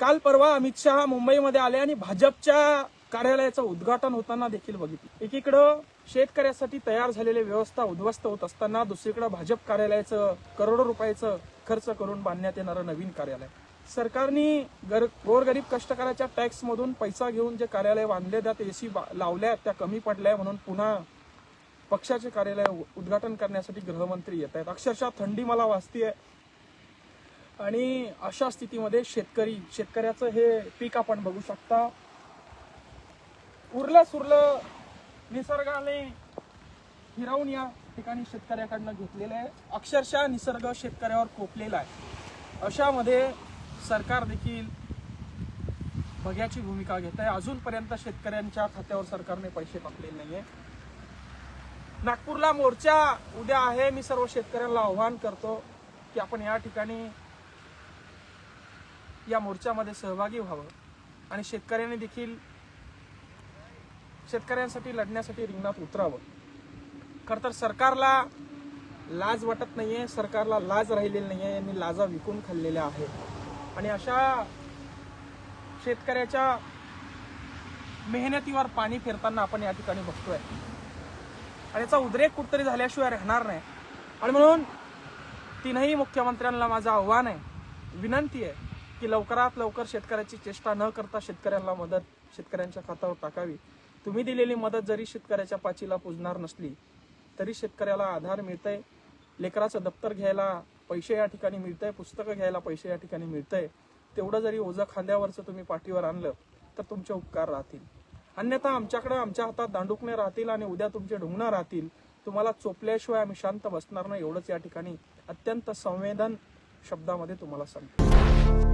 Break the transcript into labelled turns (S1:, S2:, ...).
S1: काल परवा अमित शहा मुंबईमध्ये आले आणि भाजपच्या कार्यालयाचं उद्घाटन होताना देखील बघितलं। एकीकडं शेतकऱ्यासाठी तयार झालेली व्यवस्था उद्ध्वस्त होत असताना दुसरीकडे भाजप कार्यालयाचं करोडो रुपयाचं खर्च करून बांधण्यात येणारं नवीन कार्यालय, सरकारने गोरगरीब कष्टकऱ्याच्या टॅक्स मधून पैसा घेऊन जे कार्यालय बांधले त्यात एसी लावल्या त्या कमी पडल्या म्हणून पुन्हा पक्षाचे कार्यालय उद्घाटन करण्यासाठी गृहमंत्री येत आहेत। अक्षरशः थंडी मला वाजतीये आणि अशा स्थितीमध्ये शेतकऱ्याचं हे पीक आपण बघू शकता उरलं सुरलं निसर्गाने हिरावून या ठिकाणी शेतकऱ्याकडनं घेतलेलं आहे। अक्षरशः निसर्ग शेतकऱ्यावर कोपलेला आहे। अशामध्ये सरकार देखील बघ्याची भूमिका घेत आहे। अजूनपर्यंत शेतकऱ्यांच्या खात्यावर सरकारने पैसे टाकलेले नाहीये। नागपूरला मोर्चा उद्या आहे। मी सर्व शेतकऱ्यांना आव्हान करतो की आपण या ठिकाणी या मोर्चामध्ये सहभागी व्हावं आणि शेतकऱ्यांनी देखील शेतकऱ्यांसाठी लढण्यासाठी रिंगणात उतरावं। खरं तर सरकारला लाज वाटत नाहीये, सरकारला लाज राहिलेली नाहीये, यांनी लाजा विकून खाल्लेल्या आहेत आणि अशा शेतकऱ्याच्या मेहनतीवर पाणी फिरताना आपण या ठिकाणी बघतोय आणि याचा उद्रेक कुठतरी झाल्याशिवाय राहणार नाही। आणि म्हणून तीनही मुख्यमंत्र्यांना माझं आव्हान आहे, विनंती आहे की लवकरात लवकर शेतकऱ्याची चेष्टा न करता शेतकऱ्यांना मदत शेतकऱ्यांच्या खात्यावर टाकावी। तुम्ही दिलेली मदत जरी शेतकऱ्याच्या पाचीला पुजणार नसली तरी शेतकऱ्याला आधार मिळतंय, लेकराचं दप्तर घ्यायला पैसे या ठिकाणी मिळतंय, पुस्तकं घ्यायला पैसे या ठिकाणी मिळतंय। तेवढं जरी ओझं खांद्यावरचं तुम्ही पाठीवर आणलं तर तुमचे उपकार राहतील, अन्यथा आमच्याकडे आमच्या हातात दांडुकणे राहतील आणि उद्या तुमचे ढुंगणं राहतील। तुम्हाला चोपल्याशिवाय आम्ही शांत बसणार नाही, एवढंच या ठिकाणी अत्यंत संवेदन शब्दामध्ये तुम्हाला सांगतो।